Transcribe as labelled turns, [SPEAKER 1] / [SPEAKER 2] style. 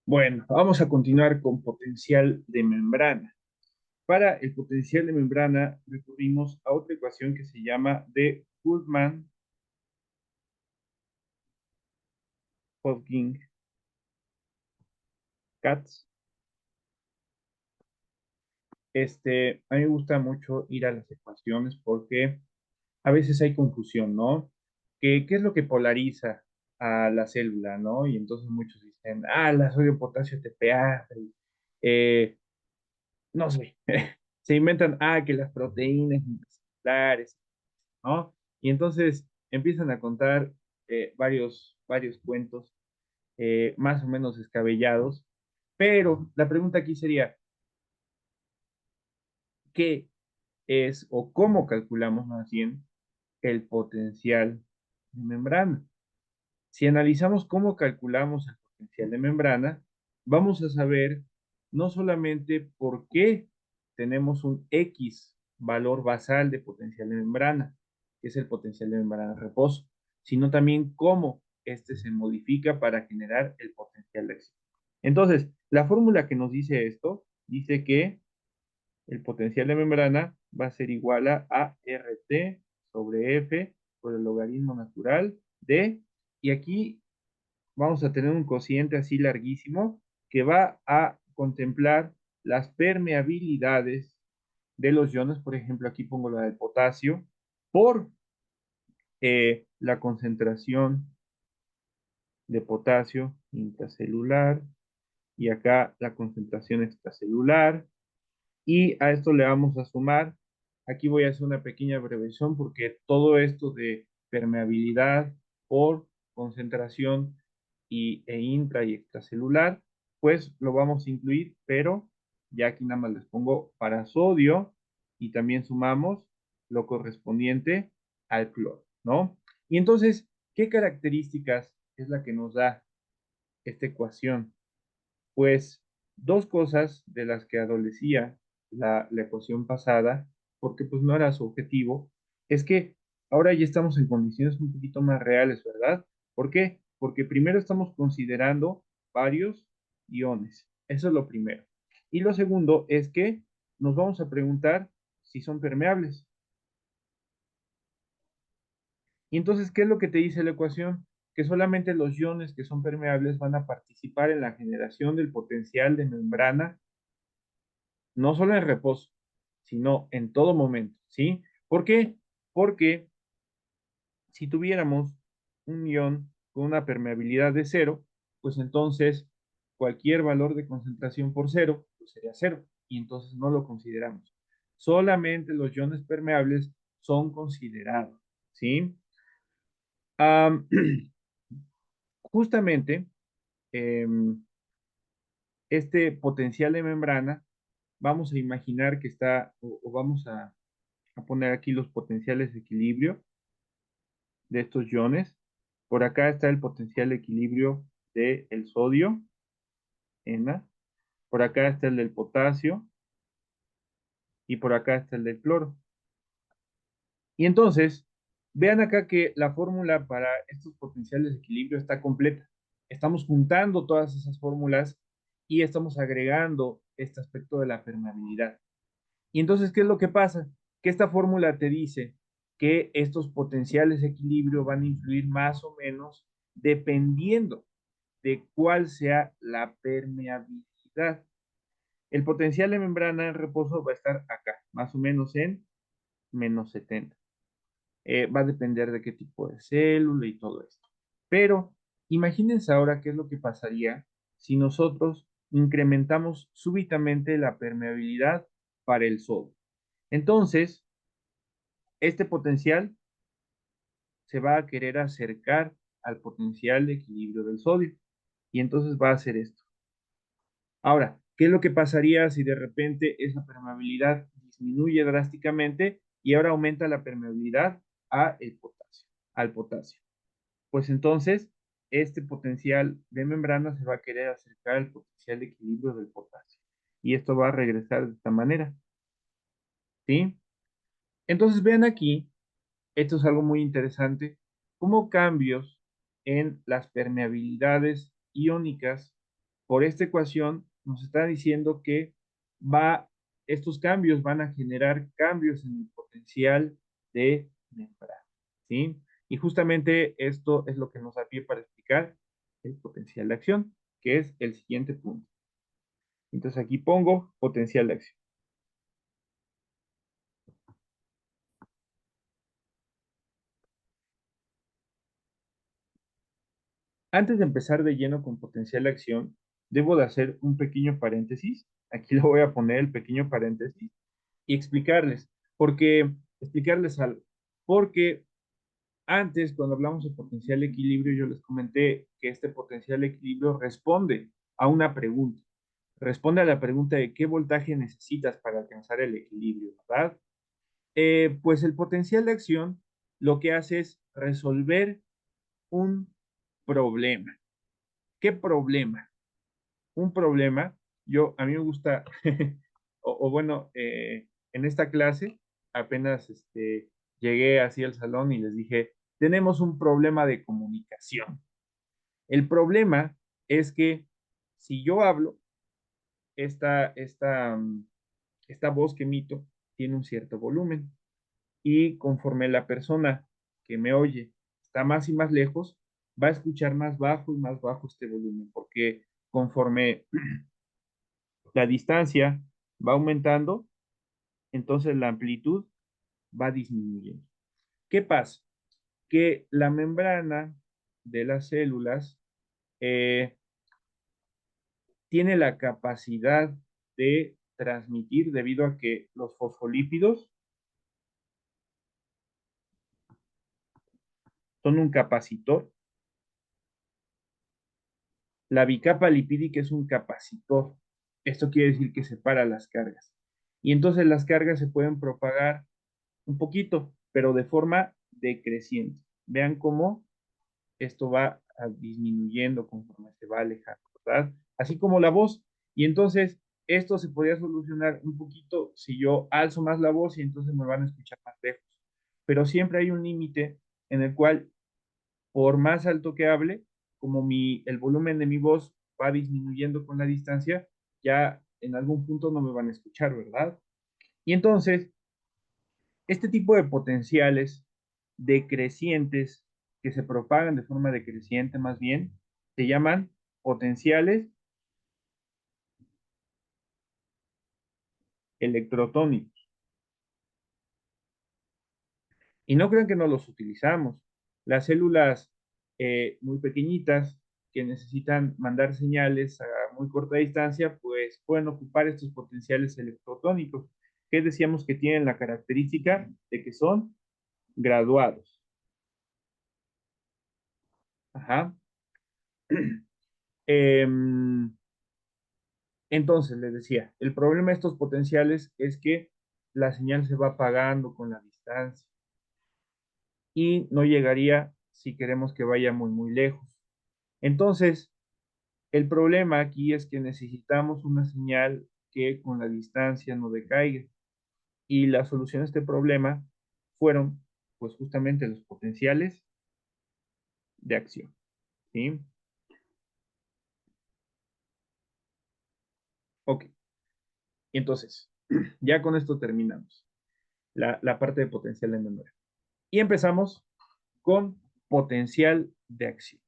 [SPEAKER 1] Bueno, vamos a continuar con potencial de membrana. Para el potencial de membrana recurrimos a otra ecuación que se llama de Goodman-Hodgkin-Katz. A mí me gusta mucho ir a las ecuaciones porque a veces hay confusión, ¿no? ¿Qué es lo que polariza a la célula, ¿no? Y entonces muchos dicen, la sodio potasio TPA, eh, no sé, se inventan, que las proteínas intracelulares, ¿no? Y entonces empiezan a contar varios cuentos más o menos descabellados, pero la pregunta aquí sería, ¿qué es o cómo calculamos más bien el potencial de membrana? Si analizamos cómo calculamos el potencial de membrana, vamos a saber no solamente por qué tenemos un X valor basal de potencial de membrana, que es el potencial de membrana de reposo, sino también cómo este se modifica para generar el potencial de acción. Entonces, la fórmula que nos dice esto dice que el potencial de membrana va a ser igual a RT sobre F por el logaritmo natural de, y aquí vamos a tener un cociente así larguísimo que va a contemplar las permeabilidades de los iones. Por ejemplo, aquí pongo la del potasio, por la concentración de potasio intracelular y acá la concentración extracelular. Y a esto le vamos a sumar, aquí voy a hacer una pequeña abreviación porque todo esto de permeabilidad por concentración e intra y extracelular, pues lo vamos a incluir, pero ya aquí nada más les pongo para sodio y también sumamos lo correspondiente al cloro, ¿no? Y entonces, ¿qué características es la que nos da esta ecuación? Pues dos cosas de las que adolecía la ecuación pasada, porque pues no era su objetivo, es que ahora ya estamos en condiciones un poquito más reales, ¿verdad? ¿Por qué? Porque primero estamos considerando varios iones. Eso es lo primero. Y lo segundo es que nos vamos a preguntar si son permeables. Y entonces, ¿qué es lo que te dice la ecuación? Que solamente los iones que son permeables van a participar en la generación del potencial de membrana no solo en reposo, sino en todo momento, ¿sí? ¿Por qué? Porque si tuviéramos un ion con una permeabilidad de cero, pues entonces cualquier valor de concentración por cero pues sería cero, y entonces no lo consideramos. Solamente los iones permeables son considerados, ¿sí? Um, justamente, eh, este potencial de membrana, vamos a imaginar que está, o vamos a poner aquí los potenciales de equilibrio de estos iones. Por acá está el potencial de equilibrio del sodio, Na. Por acá está el del potasio y por acá está el del cloro. Y entonces, vean acá que la fórmula para estos potenciales de equilibrio está completa. Estamos juntando todas esas fórmulas y estamos agregando este aspecto de la permeabilidad. Y entonces, ¿qué es lo que pasa? Que esta fórmula te dice que estos potenciales de equilibrio van a influir más o menos dependiendo de cuál sea la permeabilidad. El potencial de membrana en reposo va a estar acá, más o menos en -70. Va a depender de qué tipo de célula y todo esto. Pero imagínense ahora qué es lo que pasaría si nosotros incrementamos súbitamente la permeabilidad para el sodio. Entonces, este potencial se va a querer acercar al potencial de equilibrio del sodio. Y entonces va a hacer esto. Ahora, ¿qué es lo que pasaría si de repente esa permeabilidad disminuye drásticamente y ahora aumenta la permeabilidad al potasio? Pues entonces, este potencial de membrana se va a querer acercar al potencial de equilibrio del potasio. Y esto va a regresar de esta manera. ¿Sí? Entonces, vean aquí, esto es algo muy interesante, cómo cambios en las permeabilidades iónicas por esta ecuación nos está diciendo que estos cambios van a generar cambios en el potencial de membrana, ¿sí? Y justamente esto es lo que nos da pie para explicar el potencial de acción, que es el siguiente punto. Entonces aquí pongo potencial de acción. Antes de empezar de lleno con potencial de acción, debo de hacer un pequeño paréntesis. Aquí lo voy a poner el pequeño paréntesis y explicarles algo. Porque antes, cuando hablamos de potencial de equilibrio, yo les comenté que este potencial de equilibrio responde a una pregunta. Responde a la pregunta de qué voltaje necesitas para alcanzar el equilibrio, ¿verdad? Pues el potencial de acción lo que hace es resolver un problema. ¿Qué problema? Un problema, a mí me gusta, o bueno, en esta clase apenas llegué así al salón y les dije, tenemos un problema de comunicación. El problema es que si yo hablo, esta, esta, mm, esta voz que emito tiene un cierto volumen y conforme la persona que me oye está más y más lejos, va a escuchar más bajo y más bajo este volumen, porque conforme la distancia va aumentando, entonces la amplitud va disminuyendo. ¿Qué pasa? Que la membrana de las células eh, tiene la capacidad de transmitir debido a que los fosfolípidos son un capacitor. La bicapa lipídica es un capacitor. Esto quiere decir que separa las cargas. Y entonces las cargas se pueden propagar un poquito, pero de forma decreciente. Vean cómo esto va disminuyendo conforme se va alejando, ¿verdad? Así como la voz. Y entonces esto se podría solucionar un poquito si yo alzo más la voz y entonces me van a escuchar más lejos. Pero siempre hay un límite en el cual, por más alto que hable, como el volumen de mi voz va disminuyendo con la distancia, ya en algún punto no me van a escuchar, ¿verdad? Y entonces, este tipo de potenciales decrecientes que se propagan de forma decreciente más bien, se llaman potenciales electrotónicos. Y no crean que no los utilizamos. Las células muy pequeñitas que necesitan mandar señales a muy corta distancia, pues pueden ocupar estos potenciales electrotónicos, que decíamos que tienen la característica de que son graduados. Ajá. Entonces, les decía, el problema de estos potenciales es que la señal se va apagando con la distancia y no llegaría si queremos que vaya muy, muy lejos. Entonces, el problema aquí es que necesitamos una señal que con la distancia no decaiga. Y la solución a este problema fueron, pues justamente los potenciales de acción. ¿Sí? Ok. Entonces, ya con esto terminamos la parte de potencial de memoria. Y empezamos con potencial de acción.